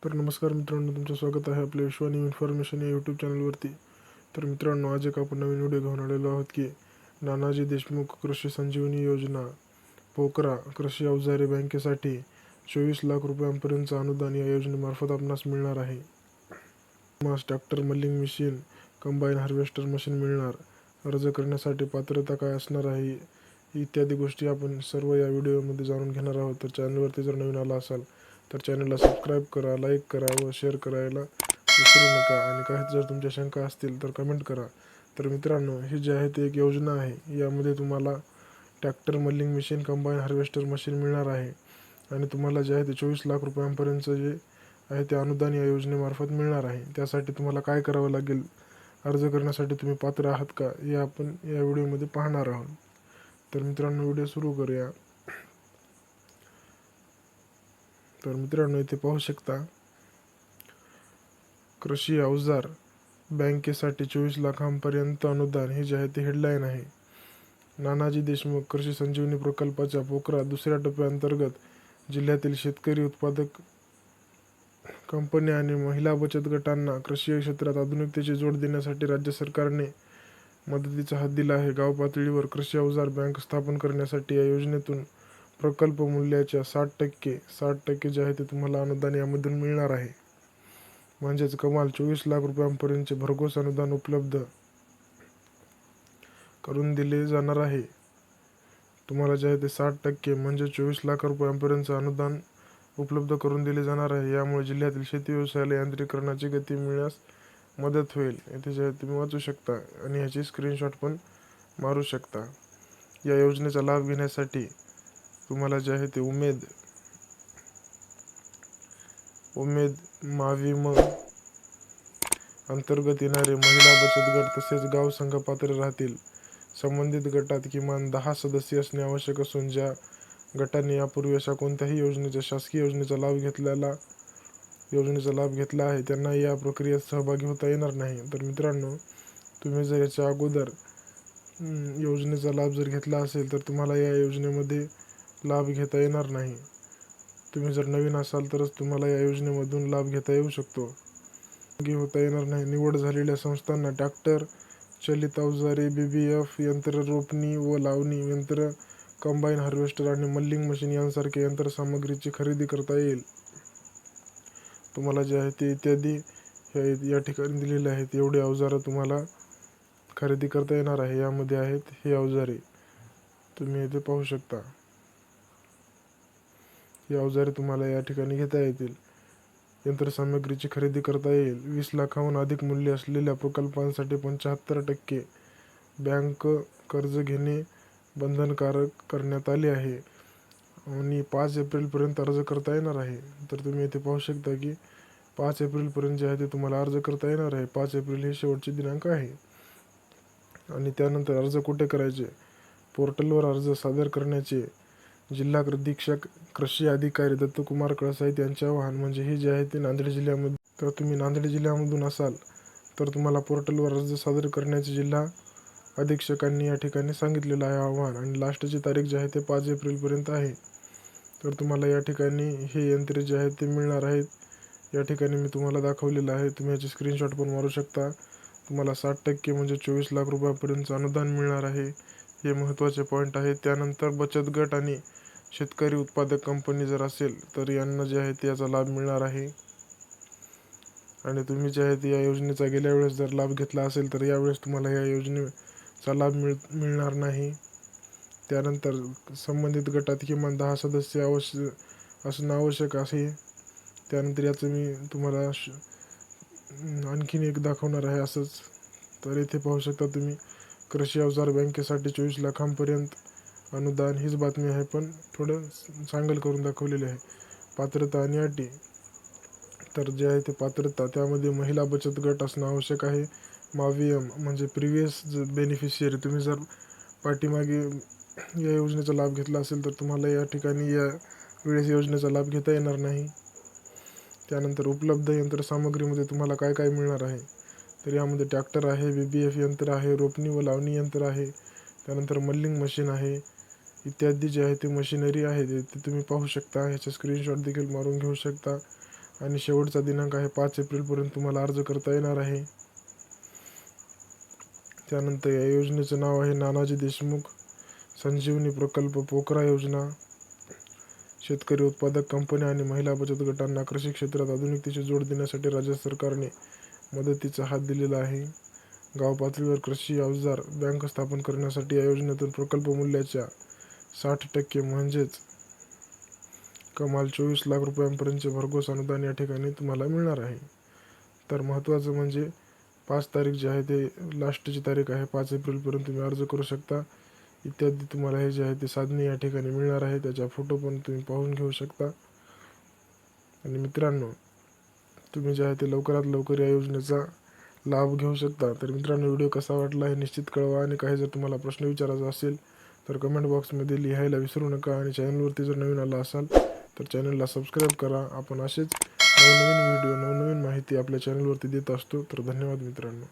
तर नमस्कार मित्रांनो, तुमचं स्वागत आहे आपल्या विश्वानी इन्फॉर्मेशन या यूट्यूब चॅनलवरती. तर मित्रांनो, आज एक आपण नवीन व्हिडिओ घेऊन आलेलो आहोत की नानाजी देशमुख कृषी संजीवनी योजना पोकरा कृषी अवजारे बँकेसाठी 24 लाख रुपयांपर्यंतचं अनुदान या योजनेमार्फत आपणास मिळणार आहे. मास tractor, mulching machine, combine harvester machine मिळणार. अर्ज करण्यासाठी पात्रता काय असणार आहे इत्यादी गोष्टी आपण सर्व या व्हिडिओमध्ये जाणून घेणार आहोत. तर चॅनलवरती जर नवीन आला असाल तर चॅनलला सबस्क्राईब करा, लाईक करा व शेअर करायला विसरू नका. आणि काही जर तुमच्या शंका असतील तर कमेंट करा. तर मित्रांनो, ही जी आहे ती एक योजना आहे. यामध्ये तुम्हाला tractor, mulching machine, combine harvester machine मिळणार आहे. आणि तुम्हाला जे आहे ते 24 लाख रुपयांपर्यंतचं जे आहे ते अनुदान या योजनेमार्फत मिळणार आहे. त्यासाठी तुम्हाला काय करावं लागेल, अर्ज करण्यासाठी तुम्ही पात्र आहात का, हे आपण या व्हिडिओमध्ये पाहणार आहोत. तर मित्रांनो, व्हिडिओ सुरू करूया. तर मित्रांनो, इथे पाहू शकता कृषी अवजार बँकेसाठी 24 लाखांपर्यंत अनुदान, हे जे आहे ते हेडलाईन आहे. नानाजी देशमुख कृषी संजीवनी प्रकल्पाच्या पोकरा दुसऱ्या टप्प्याअंतर्गत जिल्ह्यातील शेतकरी उत्पादक कंपन्या आणि महिला बचत गटांना कृषी क्षेत्रात आधुनिकतेची जोड देण्यासाठी राज्य सरकारने मदतीचा हात दिला आहे. गाव पातळीवर कृषी अवजार बँक स्थापन करण्यासाठी या योजनेतून प्रकल्प मूल्याच्या 60% जे आहे ते तुम्हाला अनुदान यामधून मिळणार आहे. म्हणजेच कमाल 24 लाख रुपयांपर्यंतचे भरघोस अनुदान उपलब्ध करून दिले जाणार आहे. तुम्हाला जे आहे ते 60% म्हणजे 24 लाख रुपयांपर्यंतचं अनुदान उपलब्ध करून दिले जाणार आहे. यामुळे जिल्ह्यातील शेती व्यवसायाला यांत्रिकीकरणाची गती मिळण्यास मदत होईल. इथे जे आहे तुम्ही वाचू शकता आणि ह्याची स्क्रीनशॉट पण मारू शकता. या योजनेचा लाभ घेण्यासाठी तुम्हाला जे आहे ते उमेद माविम अंतर्गत येणारे महिला बचत गट तसेच गाव संघ पात्र राहतील. संबंधित गटात किमान 10 सदस्य असणे आवश्यक असून ज्या गटाने यापूर्वी अशा कोणत्याही शासकीय योजनेचा लाभ घेतला आहे त्यांना या प्रक्रियेत सहभागी होता येणार नाही. तर मित्रांनो, तुम्ही जर याच्या अगोदर योजनेचा लाभ जर घेतला असेल तर तुम्हाला या योजनेमध्ये लाभ घेता येणार नाही. तुम्ही जर नवीन असाल तरच तुम्हाला या योजनेमधून लाभ घेता येऊ शकतो. होता येणार नाही. निवड झालेल्या संस्थांना ट्रॅक्टर, चलित अवजारे, BBF यंत्र, रोपणी व लावणी यंत्र, कंबाईन हार्वेस्टर आणि मल्लिंग मशीन यांसारख्या यंत्रसामग्रीची खरेदी करता येईल. तुम्हाला जे आहे ते इत्यादी या ठिकाणी दिलेले आहेत. एवढे अवजारं तुम्हाला खरेदी करता येणार आहे. यामध्ये आहेत हे अवजारे, तुम्ही इथे पाहू शकता. ही अवजारे तुम्हाला या ठिकाणी घेता येतील. यंत्रसामग्रीची खरेदी करता येईल. 20 लाखाहून अधिक मूल्य असलेल्या प्रकल्पांसाठी 75% बँक कर्ज घेणे बंधनकारक करण्यात आले आहे आणि 5 एप्रिलपर्यंत अर्ज करता येणार आहे. तर तुम्ही इथे पाहू शकता की 5 एप्रिलपर्यंत जे आहे ते तुम्हाला अर्ज करता येणार आहे. 5 एप्रिल हे शेवटचे दिनांक आहे. आणि त्यानंतर अर्ज कुठे करायचे, पोर्टलवर अर्ज सादर करण्याचे जिल्हा अधीक्षक कृषी अधिकारी दत्तकुमार कळसाईत यांचे आवाहन. म्हणजे हे जे आहे ते नांदेड जिल्ह्यामध्ये, तर तुम्ही नांदेड जिल्ह्यामधून असाल तर तुम्हाला पोर्टलवर अर्ज सादर करण्याचे जिल्हा अधीक्षकांनी या ठिकाणी सांगितलेलं आहे आव्हान. आणि लास्टची तारीख जी आहे ते 5 एप्रिलपर्यंत आहे. तर तुम्हाला या ठिकाणी हे यंत्रे जे आहेत ते मिळणार आहेत. या ठिकाणी मी तुम्हाला दाखवलेलं आहे. तुम्ही याची स्क्रीनशॉट पण मारू शकता. तुम्हाला 60% म्हणजे 24 लाख रुपयापर्यंतचं अनुदान मिळणार आहे. हे महत्त्वाचे पॉईंट आहे. त्यानंतर बचत गट आणि शेतकरी उत्पादक कंपनी जर असेल तर यांना जे आहे ते याचा लाभ मिळणार आहे. आणि तुम्ही जे आहे ते या योजनेचा गेल्या वेळेस जर लाभ घेतला असेल तर यावेळेस तुम्हाला या योजनेचा लाभ मिळणार नाही. त्यानंतर संबंधित गटात किमान 10 सदस्य असणं आवश्यक आहे. त्यानंतर याचं मी तुम्हाला आणखीन एक दाखवणार आहे असंच. तर इथे पाहू शकता तुम्ही कृषी अवजार बँकेसाठी 24 लाखांपर्यंत अनुदान, हीच बातमी आहे पण थोडं चांगल करून दाखवलेले आहे. पात्रता आणि अटी, तर जे आहे ते पात्रता त्यामध्ये महिला बचत गट असणं आवश्यक आहे. मावियम म्हणजे प्रिव्हियस बेनिफिशियरी, तुम्ही जर पाठीमागे या योजनेचा लाभ घेतला असेल तर तुम्हाला या ठिकाणी या वेळेस योजनेचा लाभ घेता येणार नाही. त्यानंतर उपलब्ध यंत्रसामग्रीमध्ये तुम्हाला काय काय मिळणार आहे, तर यामध्ये ट्रॅक्टर आहे, BBF यंत्र आहे, रोपणी व लावणी यंत्र आहे, त्यानंतर मल्लिंग मशीन आहे इत्यादी जे आहे ते मशिनरी आहे ते तुम्ही पाहू शकता. ह्याचे स्क्रीनशॉट देखील मारून घेऊ शकता. आणि शेवटचा दिनांक आहे 5 एप्रिलपर्यंत तुम्हाला अर्ज करता येणार आहे. त्यानंतर या योजनेचं नाव आहे नानाजी देशमुख संजीवनी प्रकल्प पोकरा योजना. शेतकरी उत्पादक कंपन्या आणि महिला बचत गटांना कृषी क्षेत्रात आधुनिकतेची जोड देण्यासाठी राज्य सरकारने मदतीचा हात दिलेला आहे. गाव पातळीवर कृषी अवजार बँक स्थापन करण्यासाठी या योजनेतून प्रकल्प मूल्याच्या 60% म्हणजेच कमाल 24 लाख रुपयांपर्यंतचे भरघोस अनुदान या ठिकाणी तुम्हाला मिळणार आहे. तर महत्त्वाचं म्हणजे 5 तारीख जी आहे ते लास्टची तारीख आहे. 5 एप्रिलपर्यंत तुम्ही अर्ज करू शकता. इत्यादी तुम्हाला हे जे आहे ते साधने या ठिकाणी मिळणार आहे. त्याचा फोटो पण तुम्ही पाहून घेऊ शकता. आणि मित्रांनो, तुम्ही जे आहे ते लवकरात लवकर या योजनेचा लाभ घेऊ शकता. तर मित्रांनो, व्हिडिओ कसा वाटला हे निश्चित कळवा. आणि काही जर तुम्हाला प्रश्न विचारायचा असेल तर कमेंट बॉक्समध्ये लिहायला विसरू नका. आणि चॅनलवरती जर नवीन आला असाल तर चॅनलला सबस्क्राईब करा. आपण असेच नवनवीन व्हिडिओ, नवनवीन माहिती आपल्या चॅनलवरती देत असतो. तर धन्यवाद मित्रांनो.